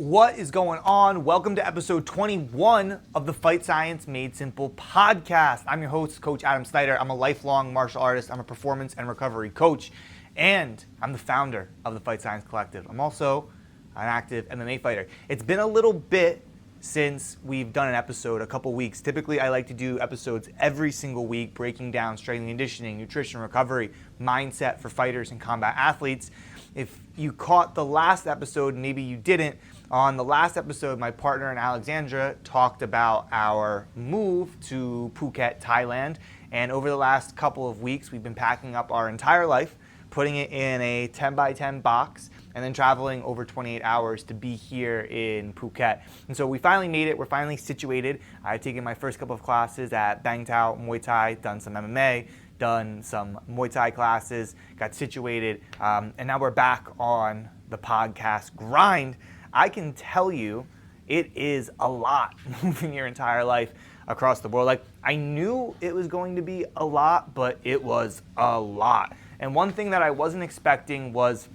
What is going on? Welcome to episode 21 of the Fight Science Made Simple podcast. I'm your host, Coach Adam Snyder. I'm a lifelong martial artist. I'm a performance and recovery coach, and I'm the founder of the Fight Science Collective. I'm also an active MMA fighter. It's been a little bit since we've done an episode, a couple weeks. Typically, I like to do episodes every single week, breaking down strength and conditioning, nutrition, recovery, mindset for fighters and combat athletes. If you caught the last episode, maybe you didn't, on the last episode, my partner in Alexandra talked about our move to Phuket, Thailand. And over the last couple of weeks, we've been packing up our entire life, putting it in a 10 by 10 box, and then traveling over 28 hours to be here in Phuket. And so we finally made it. We're finally situated. I've taken my first couple of classes at Bang Tao Muay Thai, done some MMA, done some Muay Thai classes, got situated, and now we're back on the podcast grind. I can tell you it is a lot moving your entire life across the world. Like, I knew it was going to be a lot, but it was a lot. And one thing that I wasn't expecting was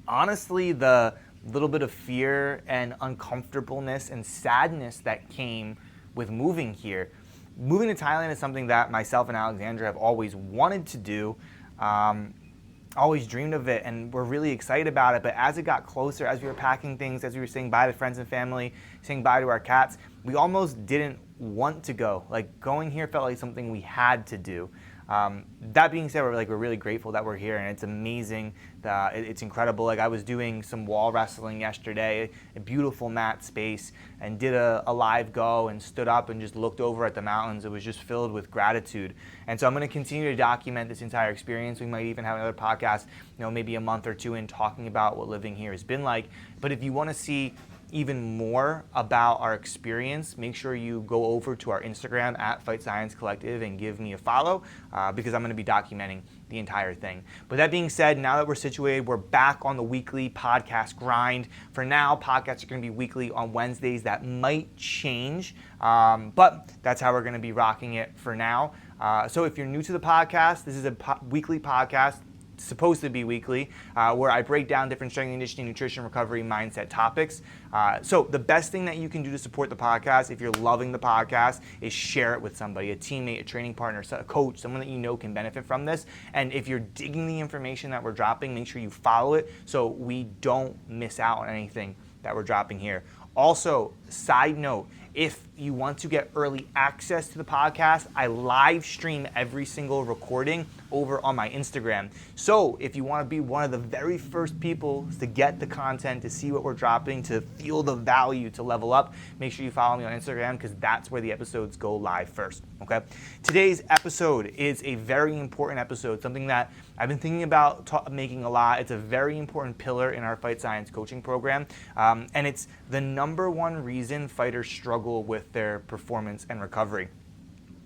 honestly the little bit of fear and uncomfortableness and sadness that came with moving here. Moving to Thailand is something that myself and Alexandra have always wanted to do. Always dreamed of it, and we're really excited about it. But as it got closer, as we were packing things, as we were saying bye to friends and family, saying bye to our cats, we almost didn't want to go. Like, going here felt like something we had to do. That being said, we're really grateful that we're here, and it's amazing. It's incredible. Like, I was doing some wall wrestling yesterday, a beautiful mat space, and did a live go and stood up and just looked over at the mountains. It was just filled with gratitude. And so I'm going to continue to document this entire experience. We might even have another podcast, maybe a month or two in, talking about what living here has been like. But if you want to see even more about our experience, make sure you go over to our Instagram at Fight Science Collective and give me a follow, because I'm going to be documenting the entire thing. But that being said, now that we're situated, we're back on the weekly podcast grind. For now, podcasts are going to be weekly on Wednesdays. That might change, but that's how we're going to be rocking it for now. So if you're new to the podcast, this is a weekly podcast, supposed to be weekly, where I break down different strength and conditioning, nutrition, recovery, mindset topics. So the best thing that you can do to support the podcast, if you're loving the podcast, is share it with somebody, a teammate, a training partner, a coach, someone that you know can benefit from this. And if you're digging the information that we're dropping, make sure you follow it so we don't miss out on anything that we're dropping here. Also, side note, if you want to get early access to the podcast, I live stream every single recording over on my Instagram. So if you want to be one of the very first people to get the content, to see what we're dropping, to feel the value, to level up, make sure you follow me on Instagram, because that's where the episodes go live first, okay? Today's episode is a very important episode, something that I've been thinking about making a lot. It's a very important pillar in our Fight Science coaching program, and it's the number one reason fighters struggle with their performance and recovery.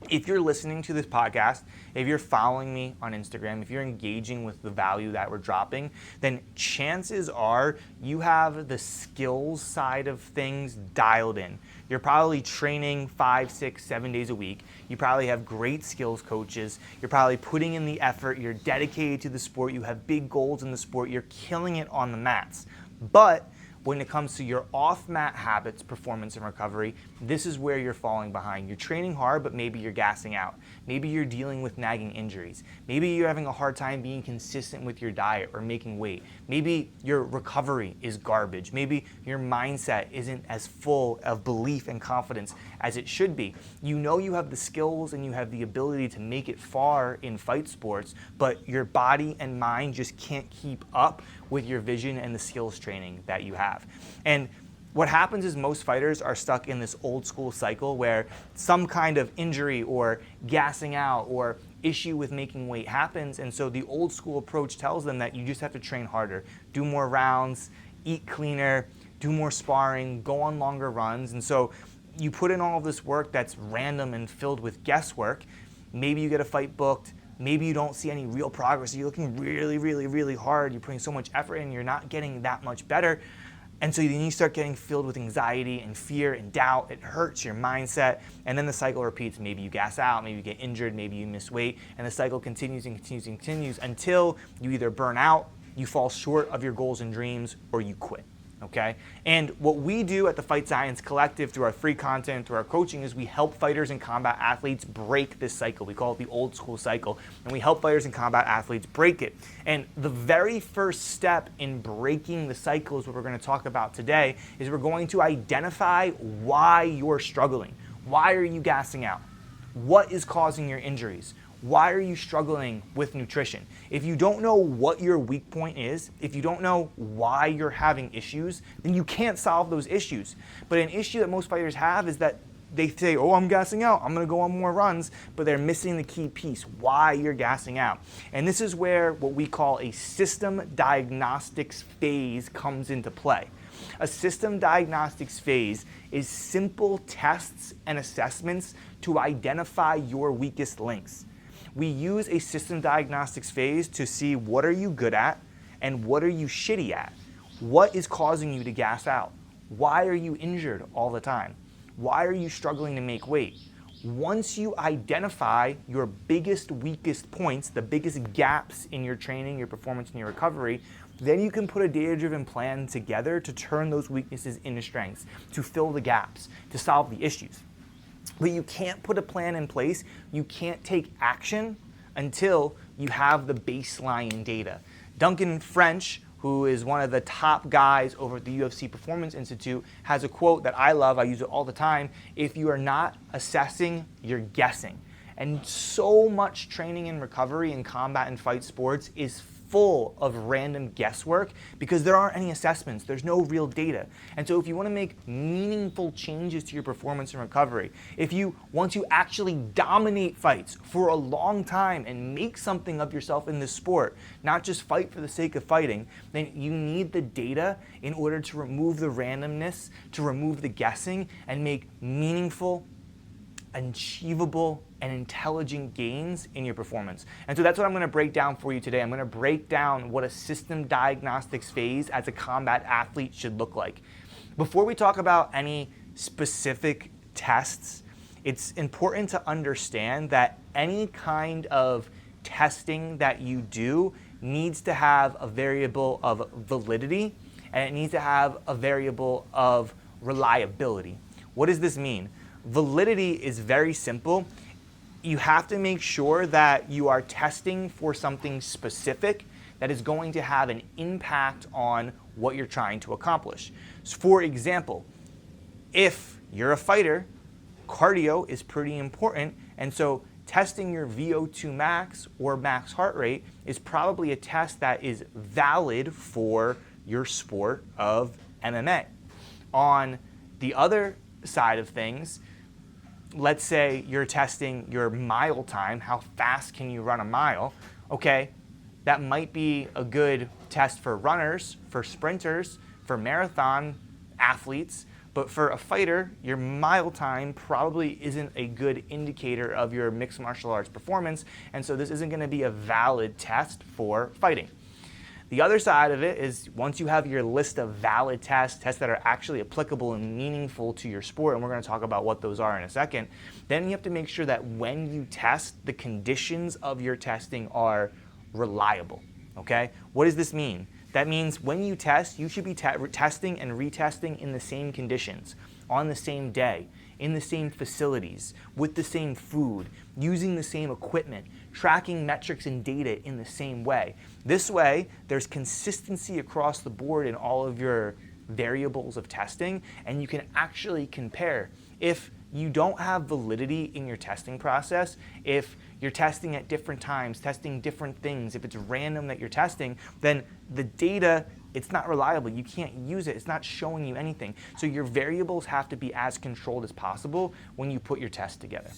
If you're listening to this podcast, if you're following me on Instagram, if you're engaging with the value that we're dropping, then chances are you have the skills side of things dialed in. You're probably training 5, 6, 7 days a week. You probably have great skills coaches. You're probably putting in the effort. You're dedicated to the sport. You have big goals in the sport. You're killing it on the mats. But when it comes to your off-mat habits, performance, and recovery, this is where you're falling behind. You're training hard, but maybe you're gassing out. Maybe you're dealing with nagging injuries. Maybe you're having a hard time being consistent with your diet or making weight. Maybe your recovery is garbage. Maybe your mindset isn't as full of belief and confidence as it should be. You know you have the skills and you have the ability to make it far in fight sports, but your body and mind just can't keep up with your vision and the skills training that you have. And what happens is most fighters are stuck in this old school cycle where some kind of injury or gassing out or issue with making weight happens, and so the old school approach tells them that you just have to train harder, do more rounds, eat cleaner, do more sparring, go on longer runs. And so you put in all of this work that's random and filled with guesswork. Maybe you get a fight booked, maybe you don't see any real progress. You're looking really, really, really hard. You're putting so much effort in, you're not getting that much better. And so then you start getting filled with anxiety and fear and doubt. It hurts your mindset. And then the cycle repeats. Maybe you gas out, maybe you get injured, maybe you miss weight. And the cycle continues and continues and continues until you either burn out, you fall short of your goals and dreams, or you quit. okay? And what we do at the Fight Science Collective through our free content, through our coaching, is we help fighters and combat athletes break this cycle. We call it the old school cycle, and we help fighters and combat athletes break it. And the very first step in breaking the cycle is what we're going to talk about today, is we're going to identify why you're struggling. Why are you gassing out? What is causing your injuries? Why are you struggling with nutrition? If you don't know what your weak point is, if you don't know why you're having issues, then you can't solve those issues. But an issue that most fighters have is that they say, oh, I'm gassing out, I'm gonna go on more runs, but they're missing the key piece, why you're gassing out. And this is where what we call a system diagnostics phase comes into play. A system diagnostics phase is simple tests and assessments to identify your weakest links. We use a system diagnostics phase to see what are you good at and what are you shitty at. What is causing you to gas out? Why are you injured all the time? Why are you struggling to make weight? Once you identify your biggest, weakest points, the biggest gaps in your training, your performance, and your recovery, then you can put a data-driven plan together to turn those weaknesses into strengths, to fill the gaps, to solve the issues. But you can't put a plan in place, you can't take action until you have the baseline data. Duncan French, who is one of the top guys over at the UFC Performance Institute, has a quote that I love, I use it all the time: if you are not assessing, you're guessing. And so much training and recovery in combat and fight sports is full of random guesswork because there aren't any assessments, there's no real data. And so if you want to make meaningful changes to your performance and recovery, if you want to actually dominate fights for a long time and make something of yourself in this sport, not just fight for the sake of fighting, then you need the data in order to remove the randomness, to remove the guessing, and make meaningful, achievable, and intelligent gains in your performance. And so that's what I'm going to break down for you today. I'm going to break down what a system diagnostics phase as a combat athlete should look like. Before we talk about any specific tests, it's important to understand that any kind of testing that you do needs to have a variable of validity, and it needs to have a variable of reliability. What does this mean? Validity is very simple. You have to make sure that you are testing for something specific that is going to have an impact on what you're trying to accomplish. So for example, if you're a fighter, cardio is pretty important, and so testing your VO2 max or max heart rate is probably a test that is valid for your sport of MMA. On the other side of things, let's say you're testing your mile time, how fast can you run a mile? Okay, that might be a good test for runners, for sprinters, for marathon athletes, but for a fighter, your mile time probably isn't a good indicator of your mixed martial arts performance, and so this isn't going to be a valid test for fighting. The other side of it is once you have your list of valid tests that are actually applicable and meaningful to your sport, and we're going to talk about what those are in a second, then you have to make sure that when you test, the conditions of your testing are reliable, okay? What does this mean? That means when you test, you should be testing and retesting in the same conditions, on the same day, in the same facilities, with the same food, using the same equipment, tracking metrics and data in the same way. This way, there's consistency across the board in all of your variables of testing, and you can actually compare. If you don't have validity in your testing process, if you're testing at different times, testing different things, if it's random that you're testing, then the data, it's not reliable. You can't use it. It's not showing you anything. So your variables have to be as controlled as possible when you put your test together.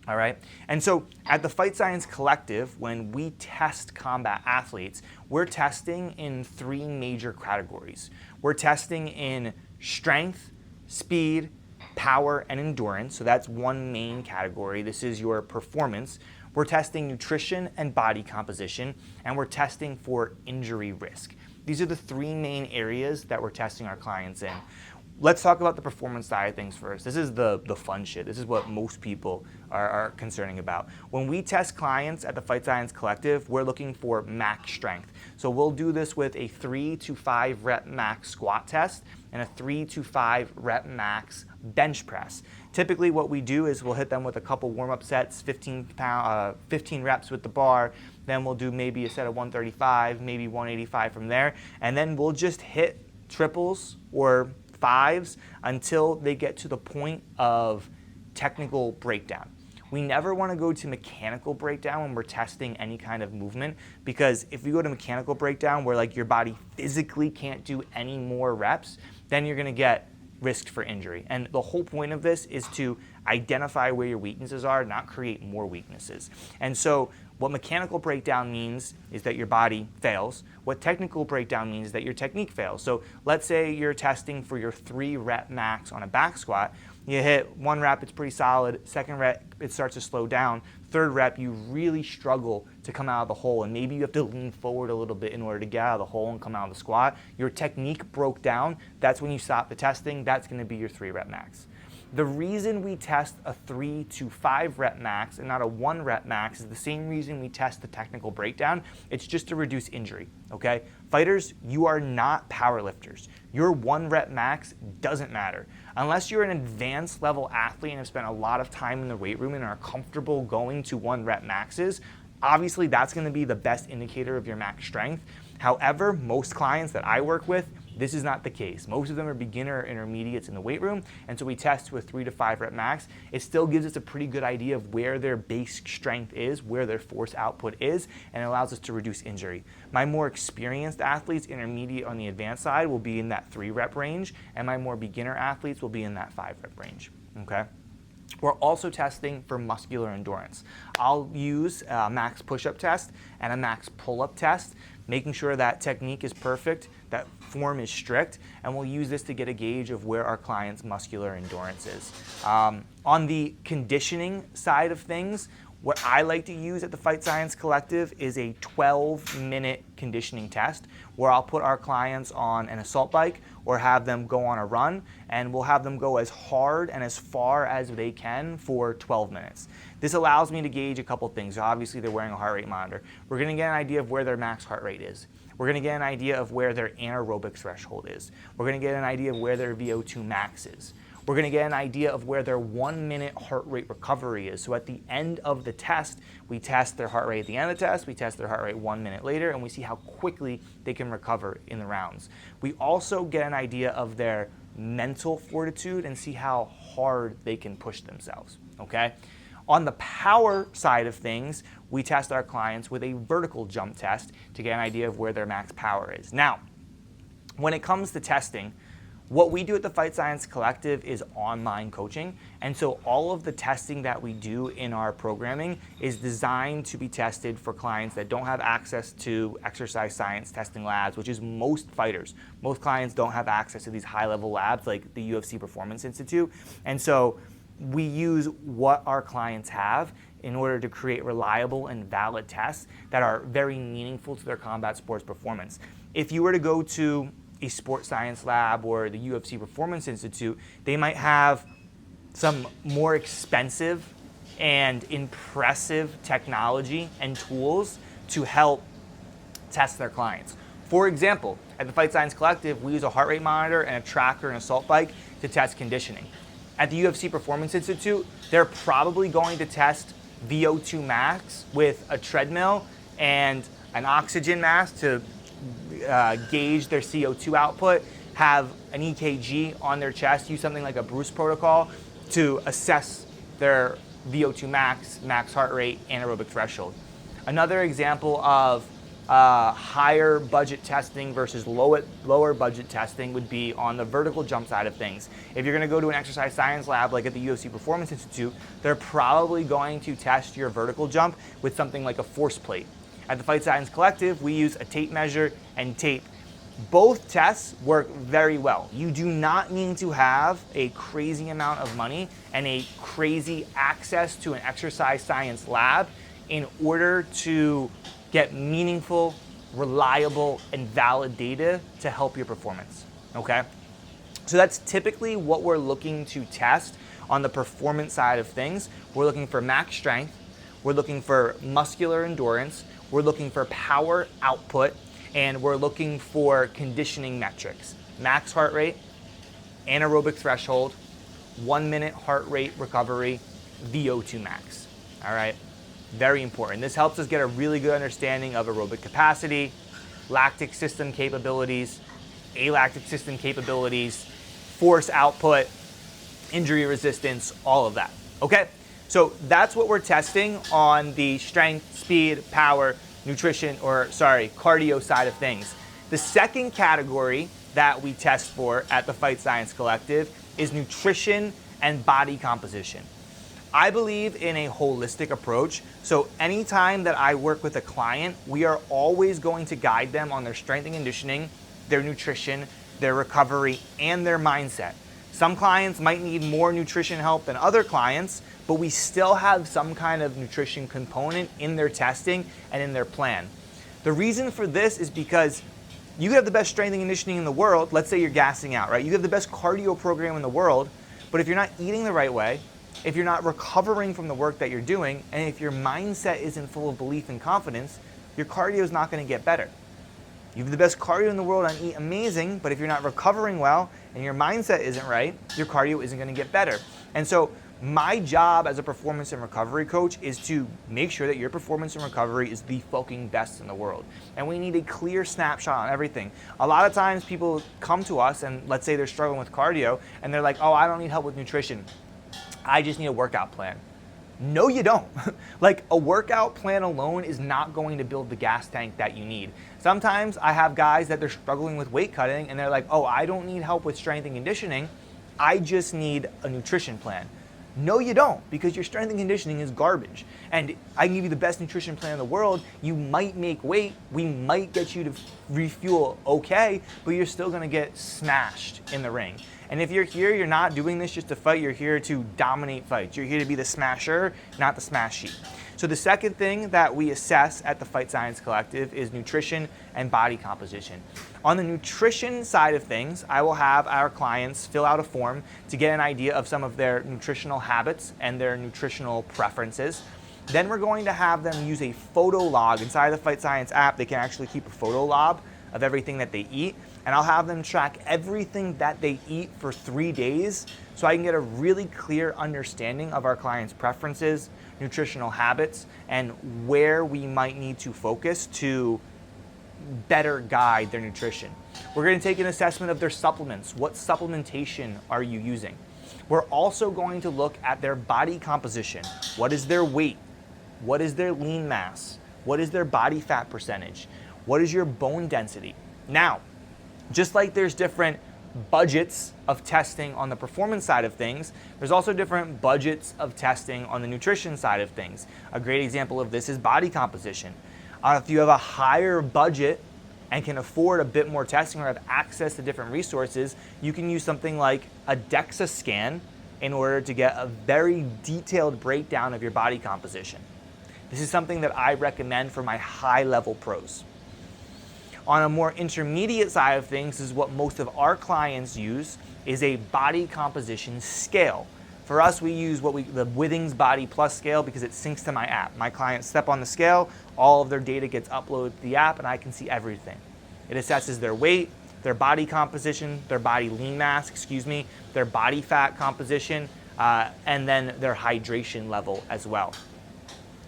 All right? And so at the Fight Science Collective, when we test combat athletes, we're testing in three major categories. We're testing in strength, speed, power, and endurance. So that's one main category. This is your performance. We're testing nutrition and body composition, and we're testing for injury risk. These are the three main areas that we're testing our clients in. let's talk about the performance side of things first. This is the fun shit. This is what most people are concerning about. When we test clients at the Fight Science Collective, we're looking for max strength. So we'll do this with a 3 to 5 rep max squat test and a 3 to 5 rep max bench press. Typically what we do is we'll hit them with a couple warm-up sets, 15 reps with the bar, then we'll do maybe a set of 135, maybe 185 from there, and then we'll just hit triples or fives until they get to the point of technical breakdown. We never want to go to mechanical breakdown when we're testing any kind of movement, because if you go to mechanical breakdown where like your body physically can't do any more reps, then you're going to get risked for injury. And the whole point of this is to identify where your weaknesses are, not create more weaknesses. And so what mechanical breakdown means is that your body fails. What technical breakdown means is that your technique fails. So let's say you're testing for your 3 rep max on a back squat. You hit 1 rep, it's pretty solid. 2nd rep, it starts to slow down. 3rd rep, you really struggle to come out of the hole, and maybe you have to lean forward a little bit in order to get out of the hole and come out of the squat. Your technique broke down. That's when you stop the testing. That's going to be your 3 rep max. The reason we test a 3 to 5 rep max and not a 1 rep max is the same reason we test the technical breakdown. It's just to reduce injury, okay? Fighters, you are not powerlifters. Your 1 rep max doesn't matter. Unless you're an advanced level athlete and have spent a lot of time in the weight room and are comfortable going to 1 rep maxes, obviously that's going to be the best indicator of your max strength. However, most clients that I work with, this is not the case. Most of them are beginner or intermediates in the weight room, and so we test with 3 to 5 rep max. It still gives us a pretty good idea of where their base strength is, where their force output is, and it allows us to reduce injury. My more experienced athletes, intermediate on the advanced side, will be in that 3 rep range, and my more beginner athletes will be in that 5 rep range, okay? We're also testing for muscular endurance. I'll use a max push-up test and a max pull-up test, making sure that technique is perfect, that form is strict, and we'll use this to get a gauge of where our client's muscular endurance is. On the conditioning side of things, what I like to use at the Fight Science Collective is a 12-minute conditioning test where I'll put our clients on an assault bike or have them go on a run, and we'll have them go as hard and as far as they can for 12 minutes. This allows me to gauge a couple things. Obviously, they're wearing a heart rate monitor. We're going to get an idea of where their max heart rate is. We're going to get an idea of where their anaerobic threshold is. We're going to get an idea of where their VO2 max is. We're going to get an idea of where their 1-minute heart rate recovery is. So at the end of the test, we test their heart rate at the end of the test, we test their heart rate 1 minute later, and we see how quickly they can recover in the rounds. We also get an idea of their mental fortitude and see how hard they can push themselves, okay? On the power side of things, we test our clients with a vertical jump test to get an idea of where their max power is. Now, when it comes to testing, what we do at the Fight Science Collective is online coaching, and so all of the testing that we do in our programming is designed to be tested for clients that don't have access to exercise science testing labs, which is most fighters. Most clients don't have access to these high-level labs like the UFC Performance Institute, and so we use what our clients have in order to create reliable and valid tests that are very meaningful to their combat sports performance. If you were to go to a sports science lab or the UFC Performance Institute, they might have some more expensive and impressive technology and tools to help test their clients. For example, at the Fight Science Collective, we use a heart rate monitor and a tracker and assault bike to test conditioning. At the UFC Performance Institute, they're probably going to test VO2 max with a treadmill and an oxygen mask to gauge their CO2 output, have an EKG on their chest, use something like a Bruce protocol to assess their VO2 max, max heart rate, anaerobic threshold. Another example of higher budget testing versus lower budget testing would be on the vertical jump side of things. If you're going to go to an exercise science lab like at the UFC Performance Institute, they're probably going to test your vertical jump with something like a force plate. At the Fight Science Collective, we use a tape measure and tape. Both tests work very well. You do not need to have a crazy amount of money and a crazy access to an exercise science lab in order to get meaningful, reliable, and valid data to help your performance, okay? So that's typically what we're looking to test on the performance side of things. We're looking for max strength, we're looking for muscular endurance, we're looking for power output, and we're looking for conditioning metrics. Max heart rate, anaerobic threshold, 1 minute heart rate recovery, VO2 max. All right, very important. This helps us get a really good understanding of aerobic capacity, lactic system capabilities, alactic system capabilities, force output, injury resistance, all of that. Okay, so that's what we're testing on the strength, speed, power, cardio side of things. The second category that we test for at the Fight Science Collective is nutrition and body composition. I believe in a holistic approach. So anytime that I work with a client, we are always going to guide them on their strength and conditioning, their nutrition, their recovery, and their mindset. Some clients might need more nutrition help than other clients, but we still have some kind of nutrition component in their testing and in their plan. The reason for this is because you have the best strength and conditioning in the world. Let's say you're gassing out, right? You have the best cardio program in the world, but if you're not eating the right way, if you're not recovering from the work that you're doing, and if your mindset isn't full of belief and confidence, your cardio is not going to get better. You have the best cardio in the world and eat amazing, but if you're not recovering well and your mindset isn't right, your cardio isn't going to get better. And so my job as a performance and recovery coach is to make sure that your performance and recovery is the fucking best in the world. And we need a clear snapshot on everything. A lot of times people come to us and let's say they're struggling with cardio and they're like, oh, I don't need help with nutrition. I just need a workout plan. No, you don't. Like a workout plan alone is not going to build the gas tank that you need. Sometimes I have guys that they're struggling with weight cutting and they're like, oh, I don't need help with strength and conditioning. I just need a nutrition plan. No, you don't, because your strength and conditioning is garbage. And I can give you the best nutrition plan in the world. You might make weight. We might get you to refuel okay, but you're still going to get smashed in the ring. And if you're here, you're not doing this just to fight. You're here to dominate fights. You're here to be the smasher, not the smash sheet. So the second thing that we assess at the Fight Science Collective is nutrition and body composition. On the nutrition side of things, I will have our clients fill out a form to get an idea of some of their nutritional habits and their nutritional preferences. Then we're going to have them use a photo log. Inside the Fight Science app, they can actually keep a photo log of everything that they eat. And I'll have them track everything that they eat for 3 days so I can get a really clear understanding of our clients' preferences, nutritional habits, and where we might need to focus to better guide their nutrition. We're going to take an assessment of their supplements. What supplementation are you using? We're also going to look at their body composition. What is their weight? What is their lean mass? What is their body fat percentage? What is your bone density? Now, just like there's different budgets of testing on the performance side of things, there's also different budgets of testing on the nutrition side of things. A great example of this is body composition. If you have a higher budget and can afford a bit more testing or have access to different resources, you can use something like a DEXA scan in order to get a very detailed breakdown of your body composition. This is something that I recommend for my high-level pros. On a more intermediate side of things is what most of our clients use is a body composition scale. For us, we use the Withings Body Plus scale because it syncs to my app. My clients step on the scale, all of their data gets uploaded to the app, and I can see everything. It assesses their weight, their body composition, their body lean mass, their body fat composition, and then their hydration level as well.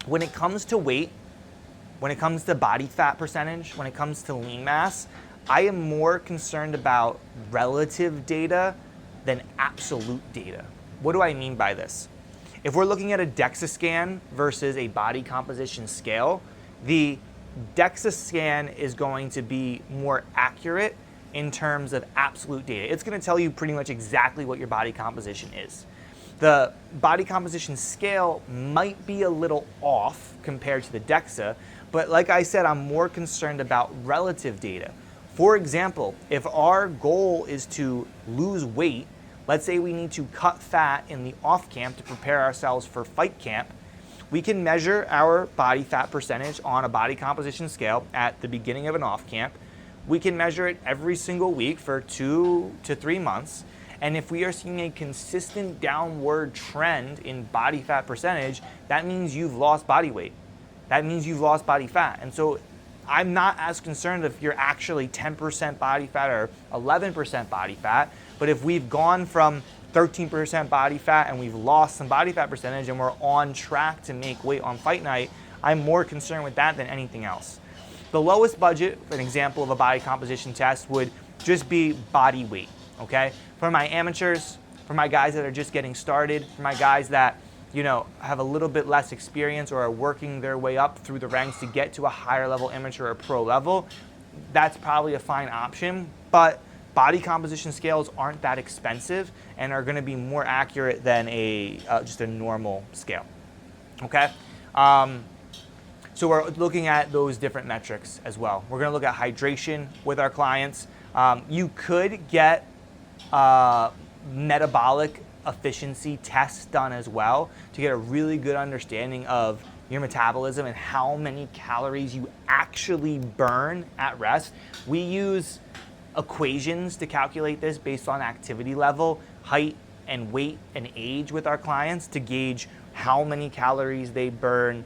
When it comes to weight, when it comes to body fat percentage, when it comes to lean mass, I am more concerned about relative data than absolute data. What do I mean by this? If we're looking at a DEXA scan versus a body composition scale, the DEXA scan is going to be more accurate in terms of absolute data. It's going to tell you pretty much exactly what your body composition is. The body composition scale might be a little off compared to the DEXA, but like I said, I'm more concerned about relative data. For example, if our goal is to lose weight, let's say we need to cut fat in the off camp to prepare ourselves for fight camp, we can measure our body fat percentage on a body composition scale at the beginning of an off camp. We can measure it every single week for 2 to 3 months. And if we are seeing a consistent downward trend in body fat percentage, that means you've lost body weight. That means you've lost body fat. And so I'm not as concerned if you're actually 10% body fat or 11% body fat, but if we've gone from 13% body fat and we've lost some body fat percentage and we're on track to make weight on fight night, I'm more concerned with that than anything else. The lowest budget, an example of a body composition test, would just be body weight, okay? For my amateurs, for my guys that are just getting started, for my guys that, have a little bit less experience or are working their way up through the ranks to get to a higher level amateur or pro level, that's probably a fine option. But body composition scales aren't that expensive and are going to be more accurate than just a normal scale. Okay, so we're looking at those different metrics as well. We're going to look at hydration with our clients. You could get metabolic efficiency tests done as well to get a really good understanding of your metabolism and how many calories you actually burn at rest. We use equations to calculate this based on activity level, height and weight and age with our clients to gauge how many calories they burn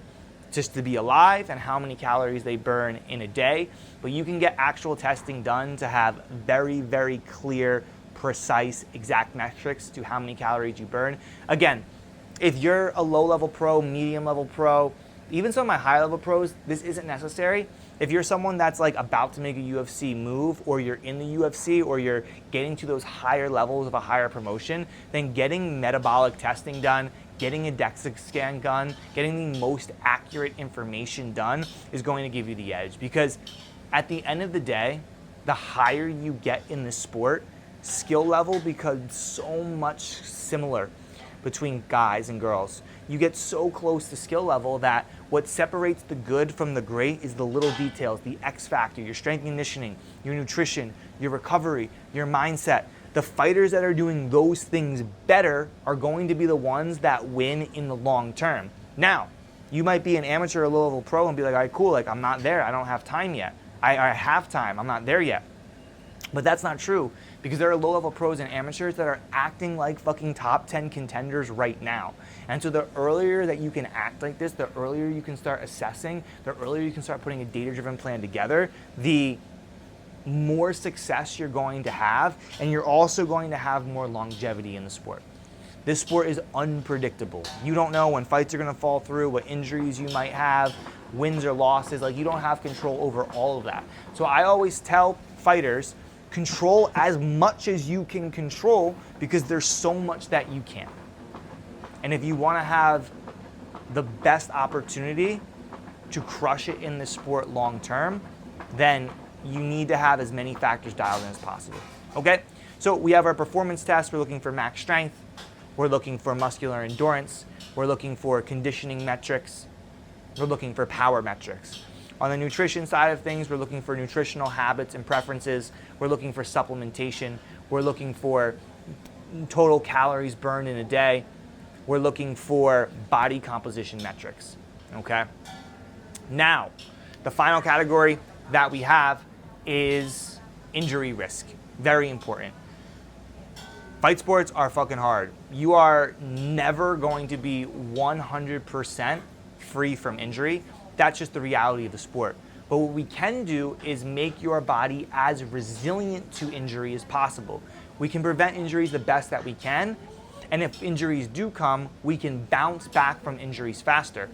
just to be alive and how many calories they burn in a day. But you can get actual testing done to have very, very clear, precise, exact metrics to how many calories you burn. Again, if you're a low-level pro, medium-level pro, even some of my high-level pros, this isn't necessary. If you're someone that's like about to make a UFC move, or you're in the UFC, or you're getting to those higher levels of a higher promotion, then getting metabolic testing done, getting a DEXA scan done, getting the most accurate information done is going to give you the edge. Because at the end of the day, the higher you get in this sport, skill level becomes so much similar between guys and girls. You get so close to skill level that what separates the good from the great is the little details, the X factor, your strength and conditioning, your nutrition, your recovery, your mindset. The fighters that are doing those things better are going to be the ones that win in the long term. Now, you might be an amateur or low-level pro and be like, all right, cool, like I'm not there, I don't have time yet. I have time, I'm not there yet. But that's not true, because there are low-level pros and amateurs that are acting like fucking top 10 contenders right now. And so the earlier that you can act like this, the earlier you can start assessing, the earlier you can start putting a data-driven plan together, the more success you're going to have, and you're also going to have more longevity in the sport. This sport is unpredictable. You don't know when fights are gonna fall through, what injuries you might have, wins or losses, like you don't have control over all of that. So I always tell fighters, control as much as you can control, because there's so much that you can't. And if you want to have the best opportunity to crush it in this sport long term, then you need to have as many factors dialed in as possible. Okay? So we have our performance test. We're looking for max strength. We're looking for muscular endurance. We're looking for conditioning metrics. We're looking for power metrics. On the nutrition side of things, we're looking for nutritional habits and preferences. We're looking for supplementation. We're looking for total calories burned in a day. We're looking for body composition metrics, okay? Now, the final category that we have is injury risk. Very important. Fight sports are fucking hard. You are never going to be 100% free from injury. That's just the reality of the sport. But what we can do is make your body as resilient to injury as possible. We can prevent injuries the best that we can, and if injuries do come, we can bounce back from injuries faster.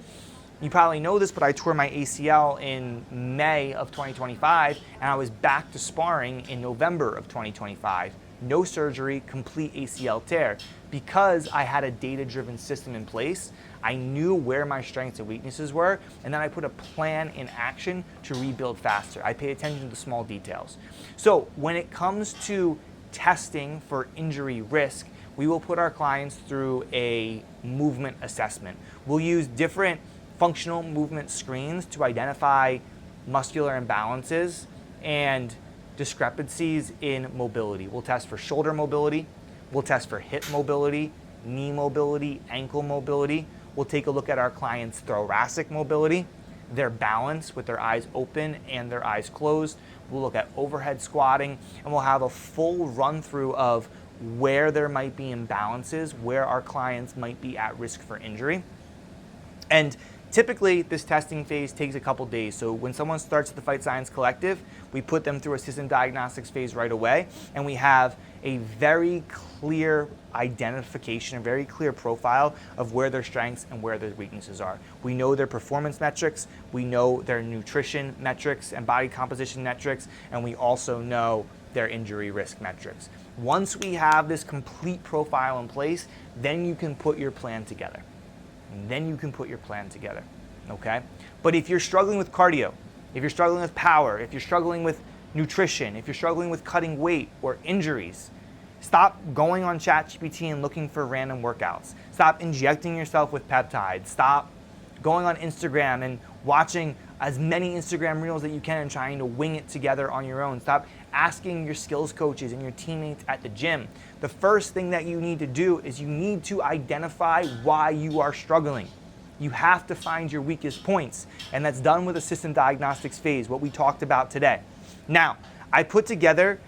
You probably know this, but I tore my ACL in May of 2025, and I was back to sparring in November of 2025. No surgery, complete ACL tear. Because I had a data-driven system in place, I knew where my strengths and weaknesses were, and then I put a plan in action to rebuild faster. I pay attention to the small details. So when it comes to testing for injury risk, we will put our clients through a movement assessment. We'll use different functional movement screens to identify muscular imbalances and discrepancies in mobility. We'll test for shoulder mobility, we'll test for hip mobility, knee mobility, ankle mobility. We'll take a look at our clients' thoracic mobility, their balance with their eyes open and their eyes closed. We'll look at overhead squatting, and we'll have a full run through of where there might be imbalances, where our clients might be at risk for injury. And typically, this testing phase takes a couple days. So when someone starts at the Fight Science Collective, we put them through a System Diagnostics Phase right away, and we have a very clear identification, a very clear profile of where their strengths and where their weaknesses are. We know their performance metrics, we know their nutrition metrics and body composition metrics, and we also know their injury risk metrics. Once we have this complete profile in place, then you can put your plan together. Okay? But if you're struggling with cardio, if you're struggling with power, if you're struggling with nutrition, if you're struggling with cutting weight or injuries, stop going on ChatGPT and looking for random workouts. Stop injecting yourself with peptides. Stop going on Instagram and watching as many Instagram reels that you can and trying to wing it together on your own. Stop asking your skills coaches and your teammates at the gym. The first thing that you need to do is you need to identify why you are struggling. You have to find your weakest points, and that's done with a System Diagnostics Phase, what we talked about today. Now, I put together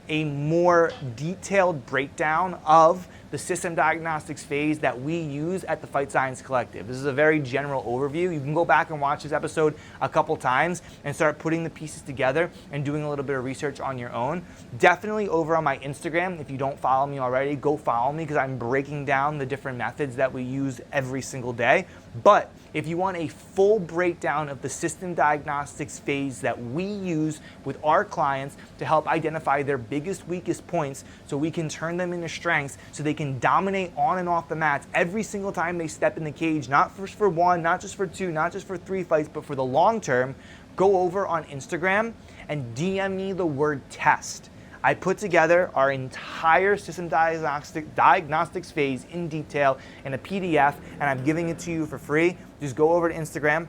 a more detailed breakdown of the System Diagnostics Phase that we use at the Fight Science Collective. This is a very general overview. You can go back and watch this episode a couple times and start putting the pieces together and doing a little bit of research on your own. Definitely over on my Instagram, if you don't follow me already, go follow me because I'm breaking down the different methods that we use every single day. But if you want a full breakdown of the System Diagnostics Phase that we use with our clients to help identify their biggest, weakest points so we can turn them into strengths so they can dominate on and off the mats every single time they step in the cage, not just for one, not just for two, not just for 3 fights, but for the long term, go over on Instagram and DM me the word test. I put together our entire System Diagnostics Phase in detail in a PDF, and I'm giving it to you for free. Just go over to Instagram,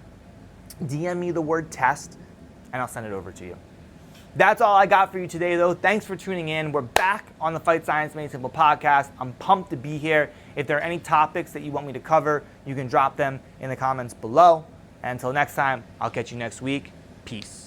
DM me the word test, and I'll send it over to you. That's all I got for you today, though. Thanks for tuning in. We're back on the Fight Science Made Simple podcast. I'm pumped to be here. If there are any topics that you want me to cover, you can drop them in the comments below. And until next time, I'll catch you next week. Peace.